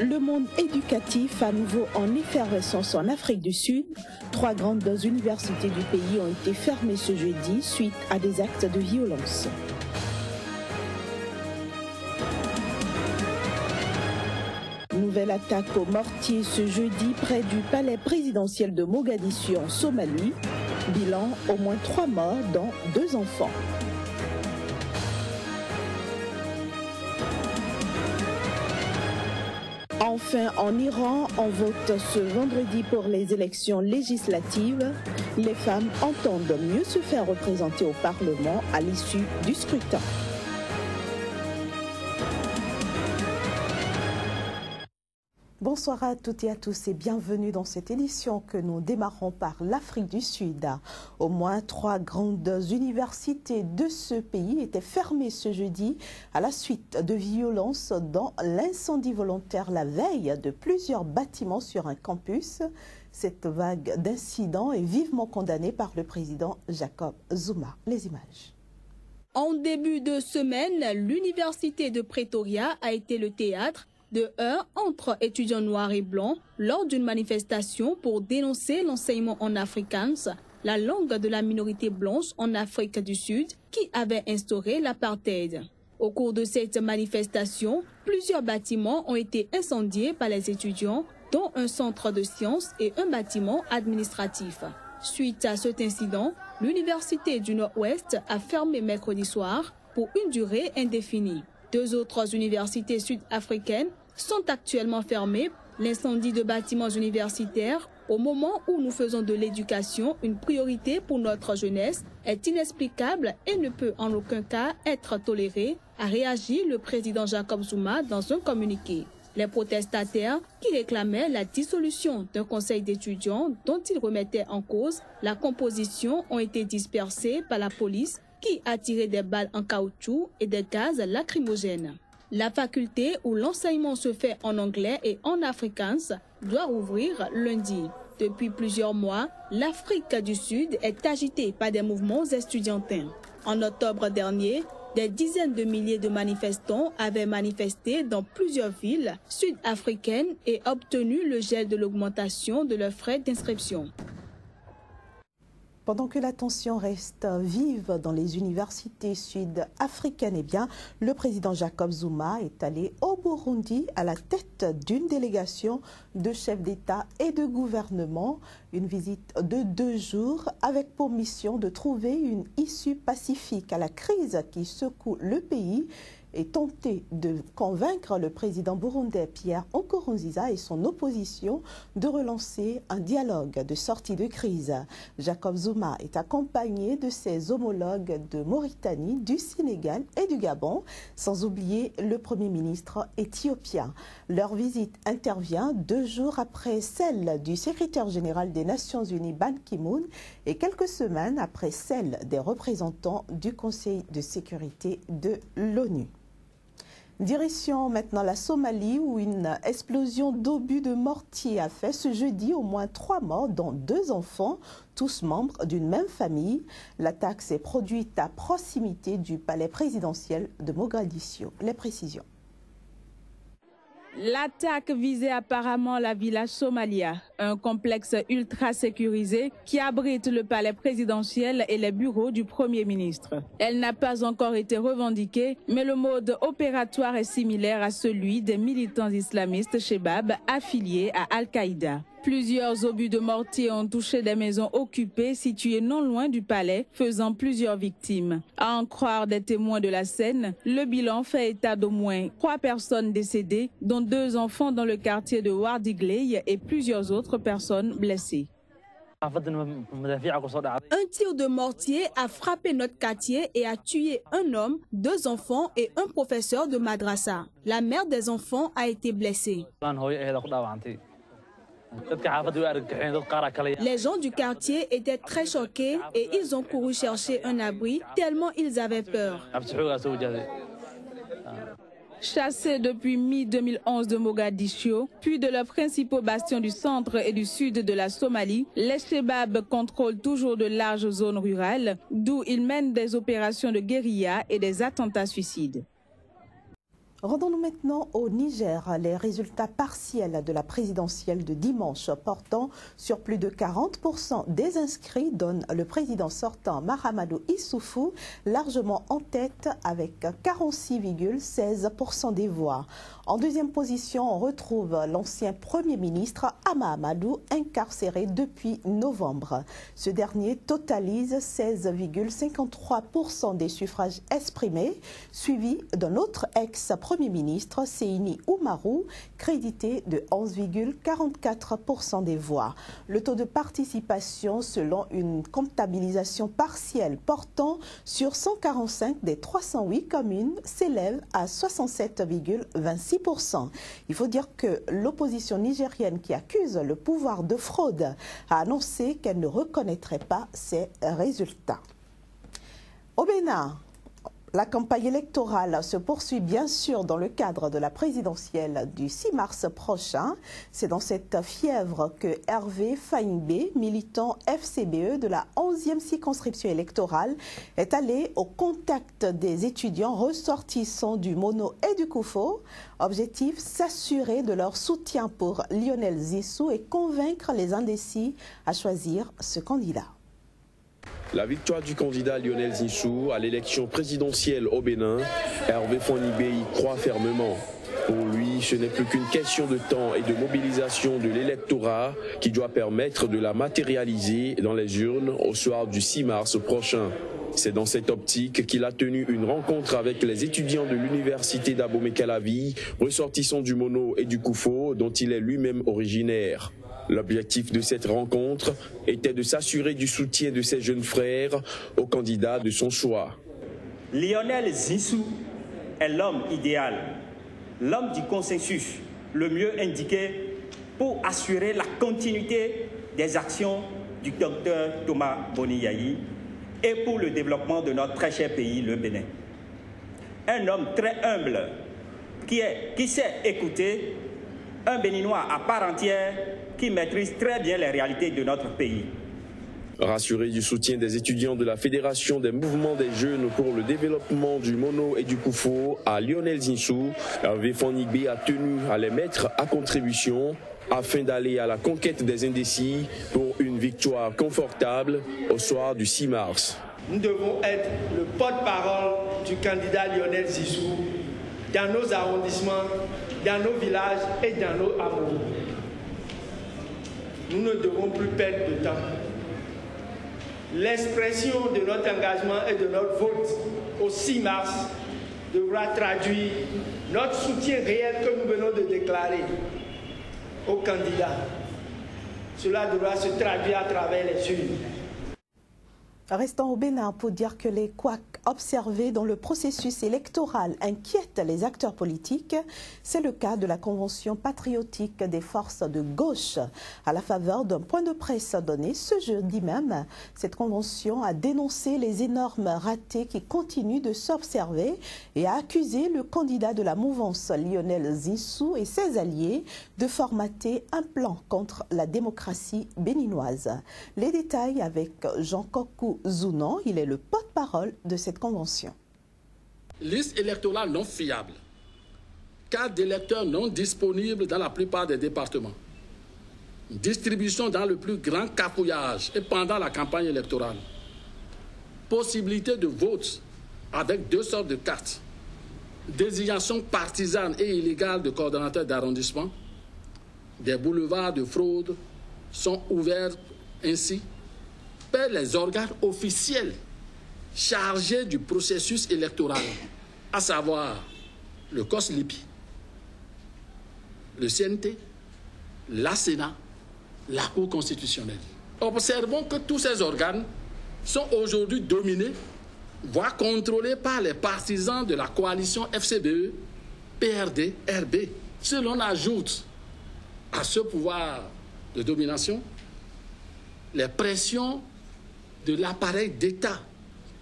Le monde éducatif à nouveau en effervescence en Afrique du Sud. 3 grandes universités du pays ont été fermées ce jeudi suite à des actes de violence. Nouvelle attaque au mortier ce jeudi près du palais présidentiel de Mogadiscio en Somalie. Bilan, au moins 3 morts dont 2 enfants. Enfin, en Iran, on vote ce vendredi pour les élections législatives. Les femmes entendent mieux se faire représenter au Parlement à l'issue du scrutin. Bonsoir à toutes et à tous et bienvenue dans cette édition que nous démarrons par l'Afrique du Sud. Au moins 3 grandes universités de ce pays étaient fermées ce jeudi à la suite de violences dans l'incendie volontaire la veille de plusieurs bâtiments sur un campus. Cette vague d'incidents est vivement condamnée par le président Jacob Zuma. Les images. En début de semaine, l'université de Pretoria a été le théâtre de heurts entre étudiants noirs et blancs lors d'une manifestation pour dénoncer l'enseignement en afrikaans, la langue de la minorité blanche en Afrique du Sud qui avait instauré l'apartheid. Au cours de cette manifestation, plusieurs bâtiments ont été incendiés par les étudiants, dont un centre de sciences et un bâtiment administratif. Suite à cet incident, l'Université du Nord-Ouest a fermé mercredi soir pour une durée indéfinie. 2 autres universités sud-africaines sont actuellement fermées. L'incendie de bâtiments universitaires, au moment où nous faisons de l'éducation une priorité pour notre jeunesse, est inexplicable et ne peut en aucun cas être toléré, a réagi le président Jacob Zuma dans un communiqué. Les protestataires qui réclamaient la dissolution d'un conseil d'étudiants dont ils remettaient en cause la composition ont été dispersés par la police qui a tiré des balles en caoutchouc et des gaz lacrymogènes. La faculté où l'enseignement se fait en anglais et en afrikaans doit rouvrir lundi. Depuis plusieurs mois, l'Afrique du Sud est agitée par des mouvements estudiantins. En octobre dernier, des dizaines de milliers de manifestants avaient manifesté dans plusieurs villes sud-africaines et obtenu le gel de l'augmentation de leurs frais d'inscription. Pendant que la tension reste vive dans les universités sud-africaines, le président Jacob Zuma est allé au Burundi à la tête d'une délégation de chefs d'État et de gouvernement. Une visite de 2 jours avec pour mission de trouver une issue pacifique à la crise qui secoue le pays et tenter de convaincre le président burundais Pierre Nkurunziza et son opposition de relancer un dialogue de sortie de crise. Jacob Zuma est accompagné de ses homologues de Mauritanie, du Sénégal et du Gabon, sans oublier le Premier ministre éthiopien. Leur visite intervient 2 jours après celle du secrétaire général des Nations Unies Ban Ki-moon et quelques semaines après celle des représentants du Conseil de sécurité de l'ONU. Direction maintenant la Somalie où une explosion d'obus de mortier a fait ce jeudi au moins 3 morts dont 2 enfants, tous membres d'une même famille. L'attaque s'est produite à proximité du palais présidentiel de Mogadiscio. Les précisions. L'attaque visait apparemment la Villa Somalia, un complexe ultra sécurisé qui abrite le palais présidentiel et les bureaux du Premier ministre. Elle n'a pas encore été revendiquée, mais le mode opératoire est similaire à celui des militants islamistes Chebab affiliés à Al-Qaïda. Plusieurs obus de mortier ont touché des maisons occupées situées non loin du palais, faisant plusieurs victimes. À en croire des témoins de la scène, le bilan fait état d'au moins 3 personnes décédées, dont 2 enfants dans le quartier de Wardigley et plusieurs autres personnes blessées. Un tir de mortier a frappé notre quartier et a tué un homme, 2 enfants et un professeur de madrasa. La mère des enfants a été blessée. Les gens du quartier étaient très choqués et ils ont couru chercher un abri tellement ils avaient peur. Chassés depuis mi-2011 de Mogadiscio, puis de leurs principaux bastions du centre et du sud de la Somalie, les Chebab contrôlent toujours de larges zones rurales, d'où ils mènent des opérations de guérilla et des attentats suicides. Rendons-nous maintenant au Niger. Les résultats partiels de la présidentielle de dimanche portant sur plus de 40% des inscrits donnent le président sortant Mahamadou Issoufou largement en tête avec 46,16% des voix. En deuxième position, on retrouve l'ancien Premier ministre Hama Amadou, incarcéré depuis novembre. Ce dernier totalise 16,53% des suffrages exprimés, suivi d'un autre ex-Premier ministre, Seyni Oumarou, crédité de 11,44% des voix. Le taux de participation, selon une comptabilisation partielle portant sur 145 des 308 communes, s'élève à 67,26%. Il faut dire que l'opposition nigérienne qui accuse le pouvoir de fraude a annoncé qu'elle ne reconnaîtrait pas ces résultats. Au Bénin, la campagne électorale se poursuit bien sûr dans le cadre de la présidentielle du 6 mars prochain. C'est dans cette fièvre que Hervé Faïmbé, militant FCBE de la 11e circonscription électorale, est allé au contact des étudiants ressortissants du Mono et du Koufo. Objectif, s'assurer de leur soutien pour Lionel Zissou et convaincre les indécis à choisir ce candidat. La victoire du candidat Lionel Zissou à l'élection présidentielle au Bénin, Hervé Faïmbé y croit fermement. Pour lui, ce n'est plus qu'une question de temps et de mobilisation de l'électorat qui doit permettre de la matérialiser dans les urnes au soir du 6 mars prochain. C'est dans cette optique qu'il a tenu une rencontre avec les étudiants de l'université d'Abomey-Calavi, ressortissants du Mono et du Koufo, dont il est lui-même originaire. L'objectif de cette rencontre était de s'assurer du soutien de ses jeunes frères au candidat de son choix. Lionel Zissou est l'homme idéal, l'homme du consensus, le mieux indiqué pour assurer la continuité des actions du docteur Thomas Boni-Yayi et pour le développement de notre très cher pays, le Bénin. Un homme très humble qui sait écouter, un Béninois à part entière qui maîtrise très bien les réalités de notre pays. Rassuré du soutien des étudiants de la Fédération des mouvements des jeunes pour le développement du Mono et du Koufo à Lionel Zissou, Hervé Faïmbé a tenu à les mettre à contribution afin d'aller à la conquête des indécis pour une victoire confortable au soir du 6 mars. Nous devons être le porte-parole du candidat Lionel Zissou dans nos arrondissements, dans nos villages et dans nos hameaux. Nous ne devons plus perdre de temps. L'expression de notre engagement et de notre vote au 6 mars devra traduire notre soutien réel que nous venons de déclarer au candidat. Cela devra se traduire à travers les urnes. Restant au Bénin pour dire que les couacs observés dans le processus électoral inquiètent les acteurs politiques, c'est le cas de la Convention patriotique des forces de gauche. À la faveur d'un point de presse donné ce jeudi même, cette convention a dénoncé les énormes ratés qui continuent de s'observer et a accusé le candidat de la mouvance Lionel Zissou et ses alliés de formater un plan contre la démocratie béninoise. Les détails avec Jean Kokou Zounan, il est le porte-parole de cette convention. Liste électorale non fiable, carte d'électeurs non disponibles dans la plupart des départements, distribution dans le plus grand cafouillage et pendant la campagne électorale, possibilité de vote avec 2 sortes de cartes, désignation partisane et illégale de coordonnateurs d'arrondissement, des boulevards de fraude sont ouverts ainsi par les organes officiels chargés du processus électoral, à savoir le COSLIPI, le CNT, la Sénat, la Cour constitutionnelle. Observons que tous ces organes sont aujourd'hui dominés, voire contrôlés par les partisans de la coalition FCBE, PRD, RB. Si l'on ajoute à ce pouvoir de domination les pressions de l'appareil d'État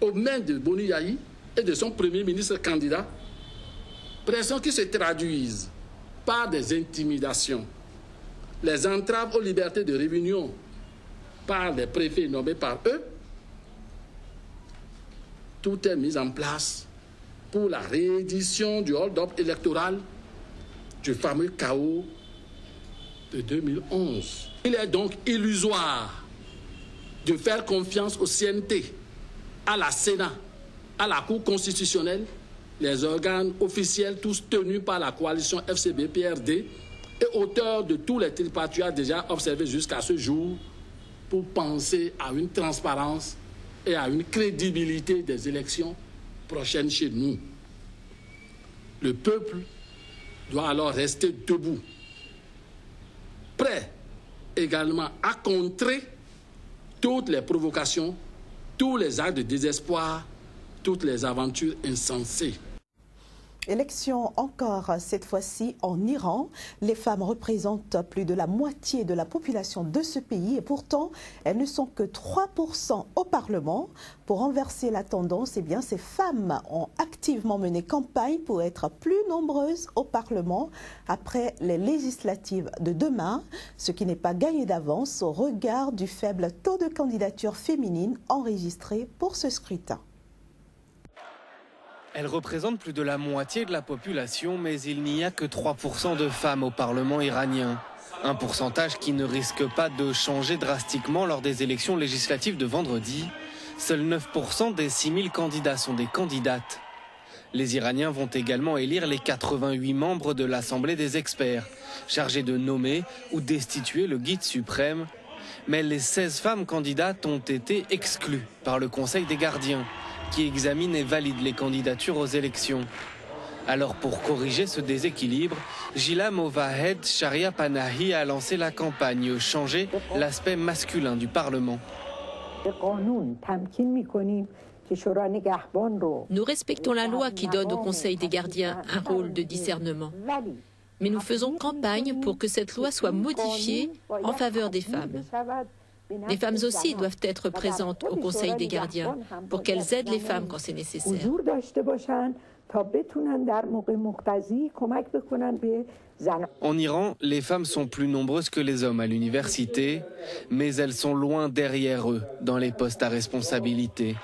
aux mains de Boni-Yayi et de son Premier ministre candidat, pressions qui se traduisent par des intimidations, les entraves aux libertés de réunion par les préfets nommés par eux, tout est mis en place pour la réédition du hold-up électoral du fameux chaos de 2011. Il est donc illusoire de faire confiance au CNT, à la Sénat, à la Cour constitutionnelle, les organes officiels tous tenus par la coalition FCB-PRD et auteurs de tous les tripatouilles déjà observés jusqu'à ce jour pour penser à une transparence et à une crédibilité des élections prochaines chez nous. Le peuple doit alors rester debout, prêt également à contrer toutes les provocations, tous les actes de désespoir, toutes les aventures insensées. Élection encore cette fois-ci en Iran. Les femmes représentent plus de la moitié de la population de ce pays et pourtant elles ne sont que 3% au Parlement. Pour renverser la tendance, eh bien, ces femmes ont activement mené campagne pour être plus nombreuses au Parlement après les législatives de demain, ce qui n'est pas gagné d'avance au regard du faible taux de candidature féminine enregistré pour ce scrutin. Elle représente plus de la moitié de la population, mais il n'y a que 3% de femmes au Parlement iranien. Un pourcentage qui ne risque pas de changer drastiquement lors des élections législatives de vendredi. Seuls 9% des 6000 candidats sont des candidates. Les Iraniens vont également élire les 88 membres de l'Assemblée des experts, chargés de nommer ou destituer le guide suprême. Mais les 16 femmes candidates ont été exclues par le Conseil des gardiens, qui examine et valide les candidatures aux élections. Alors pour corriger ce déséquilibre, Gila Movahed Sharia Panahi a lancé la campagne « Changer l'aspect masculin du Parlement ». Nous respectons la loi qui donne au Conseil des gardiens un rôle de discernement. Mais nous faisons campagne pour que cette loi soit modifiée en faveur des femmes. Les femmes aussi doivent être présentes au Conseil des gardiens pour qu'elles aident les femmes quand c'est nécessaire. En Iran, les femmes sont plus nombreuses que les hommes à l'université, mais elles sont loin derrière eux dans les postes à responsabilité.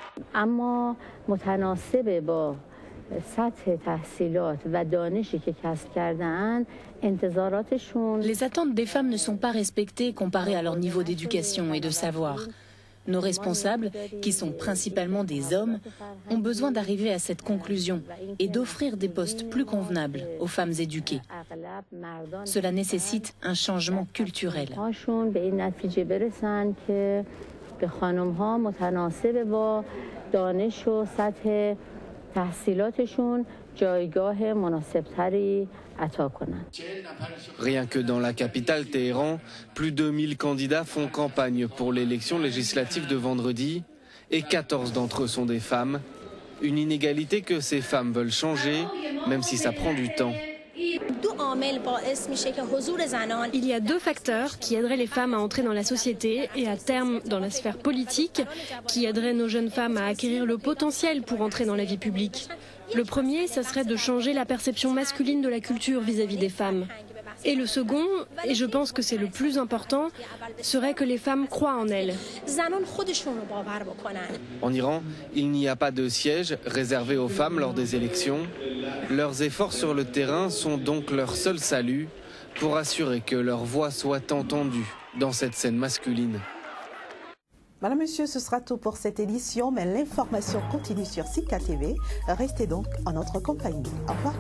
Les attentes des femmes ne sont pas respectées comparées à leur niveau d'éducation et de savoir. Nos responsables, qui sont principalement des hommes, ont besoin d'arriver à cette conclusion et d'offrir des postes plus convenables aux femmes éduquées. Cela nécessite un changement culturel. Rien que dans la capitale Téhéran, plus de 1000 candidats font campagne pour l'élection législative de vendredi et 14 d'entre eux sont des femmes. Une inégalité que ces femmes veulent changer, même si ça prend du temps. Il y a deux facteurs qui aideraient les femmes à entrer dans la société et à terme dans la sphère politique, qui aideraient nos jeunes femmes à acquérir le potentiel pour entrer dans la vie publique. Le premier, ça serait de changer la perception masculine de la culture vis-à-vis des femmes. Et le second, et je pense que c'est le plus important, serait que les femmes croient en elles. En Iran, il n'y a pas de siège réservé aux femmes lors des élections. Leurs efforts sur le terrain sont donc leur seul salut pour assurer que leur voix soit entendue dans cette scène masculine. Madame, Monsieur, ce sera tout pour cette édition, mais l'information continue sur Sika TV. Restez donc en notre compagnie. Au revoir.